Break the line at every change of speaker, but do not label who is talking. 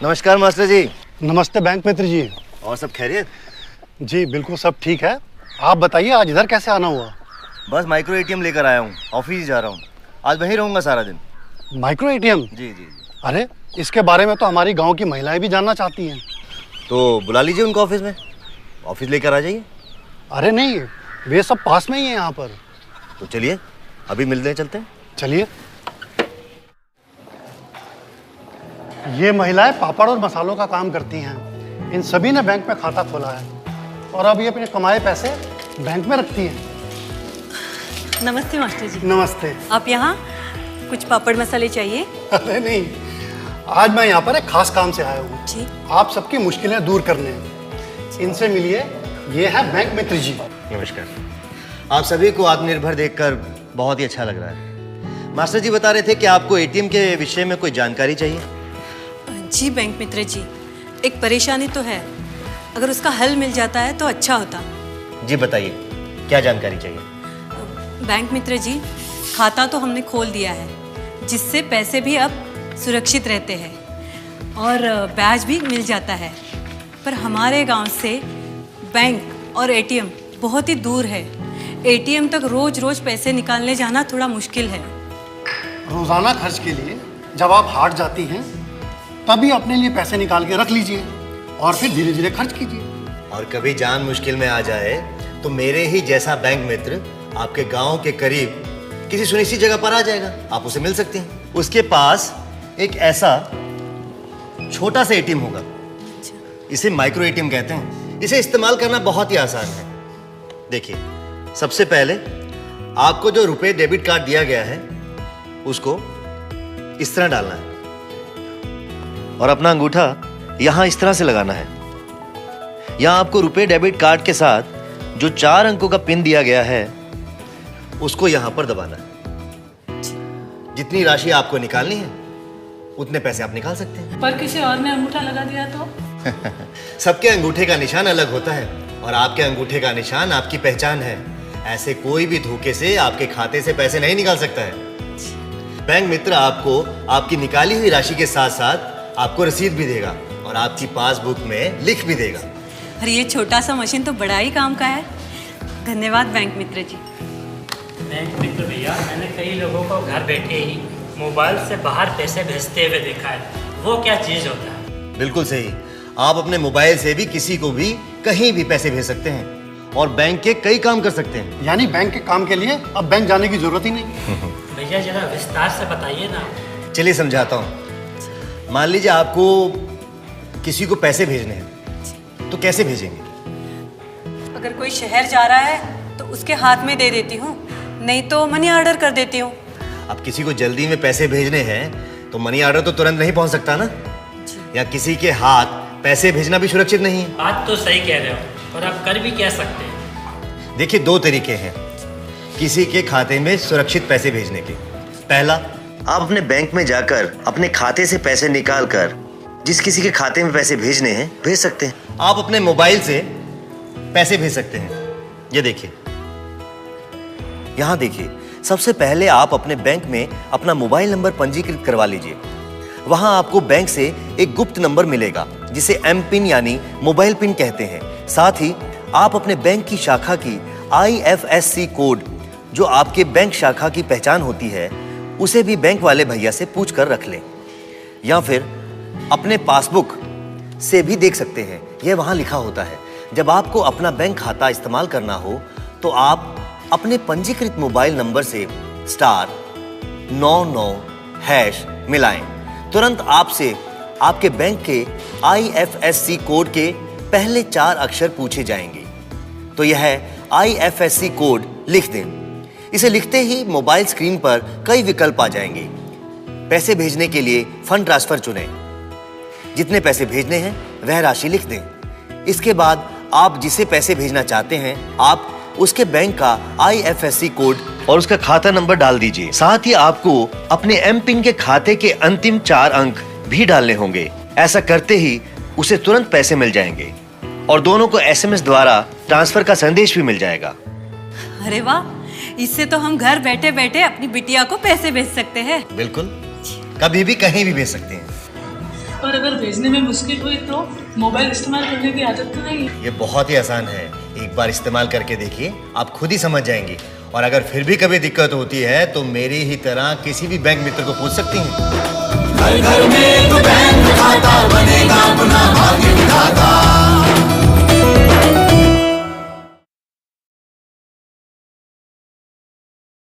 नमस्कार मास्टर जी।
नमस्ते बैंक मित्र जी।
और सब खैरियत?
जी बिल्कुल सब ठीक है। आप बताइए आज इधर कैसे आना हुआ?
बस माइक्रो एटीएम लेकर आया हूँ, ऑफिस ही जा रहा हूँ। आज वहीं रहूँगा सारा दिन।
Micro ATM?
जी जी जी।
अरे इसके बारे में तो हमारी गांव की महिलाएं भी जानना चाहती हैं।
तो बुला लीजिए उनको ऑफिस में, ऑफिस लेकर आ जाइए।
अरे नहीं, वे सब पास में ही हैं यहाँ पर।
तो चलिए अभी मिलने चलते हैं।
चलिए। ये महिलाएं पापड़ और मसालों का काम करती हैं। इन सभी ने बैंक में खाता खोला है और अब ये अपने कमाए पैसे बैंक में रखती हैं।
नमस्ते मास्टर जी।
नमस्ते।
आप यहाँ कुछ पापड़ मसाले चाहिए?
अरे नहीं, आज मैं यहाँ पर एक खास काम से आया हूँ।
जी।
आप सबकी मुश्किलें दूर करने। इनसे मिलिए, ये है बैंक मित्र जी।
नमस्कार। आप सभी को आत्मनिर्भर देखकर बहुत ही अच्छा लग रहा है। मास्टर जी बता रहे थे कि आपको एटीएम के विषय में कोई जानकारी चाहिए।
जी बैंक मित्र जी, एक परेशानी तो है, अगर उसका हल मिल जाता है तो अच्छा होता।
जी बताइए, क्या जानकारी चाहिए?
बैंक मित्र जी, खाता तो हमने खोल दिया है, जिससे पैसे भी अब सुरक्षित रहते हैं और ब्याज भी मिल जाता है। पर हमारे गांव से बैंक और एटीएम बहुत ही दूर है। एटीएम तक रोज रोज पैसे निकालने जाना थोड़ा मुश्किल है।
रोजाना खर्च के लिए जब आप हाट जाती हैं तभी अपने लिए पैसे निकाल के रख लीजिए और फिर धीरे धीरे खर्च कीजिए।
और कभी जान मुश्किल में आ जाए तो मेरे ही जैसा बैंक मित्र आपके गांव के करीब किसी सुनिश्चित जगह पर आ जाएगा, आप उसे मिल सकते हैं। उसके पास एक ऐसा छोटा सा एटीएम होगा, इसे माइक्रो एटीएम कहते हैं। इसे इस्तेमाल करना बहुत ही आसान है। देखिए, सबसे पहले आपको जो रुपए डेबिट कार्ड दिया गया है उसको इस तरह डालना है और अपना अंगूठा यहां इस तरह से लगाना है। यहां आपको रुपए डेबिट कार्ड के साथ जो 4 अंकों का पिन दिया गया है उसको यहां पर दबाना है। जितनी राशि आपको निकालनी है उतने पैसे आप निकाल सकते हैं।
पर किसी और ने अंगूठा लगा दिया तो?
सबके अंगूठे का निशान अलग होता है और आपके अंगूठे का निशान आपकी पहचान है। ऐसे कोई भी धोखे से आपके खाते से पैसे नहीं निकाल सकता है। बैंक मित्र आपको आपकी निकाली हुई राशि के साथ साथ आपको रसीद भी देगा और आपकी पासबुक में लिख भी देगा।
अरे ये छोटा सा मशीन तो बड़ा ही काम का है। धन्यवाद बैंक मित्र जी।
बैंक मित्र भैया, मैंने कई लोगों को घर बैठे ही मोबाइल से बाहर पैसे भेजते हुए देखा है। वो क्या चीज़ होता है?
बिल्कुल सही। आप अपने मोबाइल से भी किसी को भी कहीं भी पैसे भेज सकते हैं और बैंक के कई काम कर सकते हैं।
यानी बैंक के काम के लिए अब बैंक जाने की जरूरत ही नहीं।
भैया जरा विस्तार से बताइए ना।
चलिए समझाता हूँ। मान लीजिए आपको किसी को पैसे भेजने हैं तो कैसे भेजेंगे?
अगर कोई शहर जा रहा है तो उसके हाथ में दे देती हूँ, नहीं तो मनी ऑर्डर कर देती हूँ।
अब किसी को जल्दी में पैसे भेजने हैं तो मनी ऑर्डर तो तुरंत नहीं पहुंच सकता ना, या किसी के हाथ पैसे भेजना भी सुरक्षित नहीं है।
बात तो सही कह रहे हो, और आप कर भी क्या सकते हैं?
देखिए, 2 तरीके हैं किसी के खाते में सुरक्षित पैसे भेजने के। पहला, आप अपने बैंक में जाकर अपने खाते से पैसे निकाल कर जिस किसी के खाते में पैसे भेजने हैं भेज सकते हैं। आप अपने मोबाइल से पैसे भेज सकते हैं। ये देखिए, यहां देखिए, सबसे पहले आप अपने बैंक में अपना मोबाइल नंबर पंजीकृत करवा लीजिए। वहां आपको बैंक से एक गुप्त नंबर मिलेगा जिसे एम पिन यानी मोबाइल पिन कहते हैं। साथ ही आप अपने बैंक की शाखा की IFSC कोड, जो आपके बैंक शाखा की पहचान होती है, उसे भी बैंक वाले भैया से पूछ कर रख लें, या फिर अपने पासबुक से भी देख सकते हैं। यह वहां लिखा होता है। जब आपको अपना बैंक खाता इस्तेमाल करना हो तो आप अपने पंजीकृत मोबाइल नंबर से *99# मिलाएं। तुरंत आपसे आपके बैंक के IFSC कोड के पहले 4 अक्षर पूछे जाएंगे। तो यह IFSC कोड लिख दें। इसे लिखते ही मोबाइल स्क्रीन पर कई विकल्प आ जाएंगे। पैसे भेजने के लिए फंड ट्रांसफर चुनें। जितने पैसे भेजने हैं वह राशि लिख दें। इसके बाद आप जिसे पैसे भेजना चाहते हैं आप उसके बैंक का IFSC कोड और उसका खाता नंबर डाल दीजिए। साथ ही आपको अपने एम पिन के खाते के अंतिम 4 अंक भी डालने होंगे। ऐसा करते ही उसे तुरंत पैसे मिल जाएंगे और दोनों को SMS द्वारा ट्रांसफर का संदेश भी मिल जाएगा।
अरे वाह, इससे तो हम घर बैठे बैठे अपनी बिटिया को पैसे भेज सकते हैं।
बिल्कुल, कभी भी कहीं भी भेज सकते हैं।
और अगर भेजने में मुश्किल हुई तो मोबाइल इस्तेमाल करने की आदत तो नहीं है।
ये बहुत ही आसान है, एक बार इस्तेमाल करके देखिए, आप खुद ही समझ जाएंगी। और अगर फिर भी कभी दिक्कत होती है तो मेरी ही तरह किसी भी बैंक मित्र को पूछ सकती हैं।
घर घर में तो बैंक खाता बनेगा।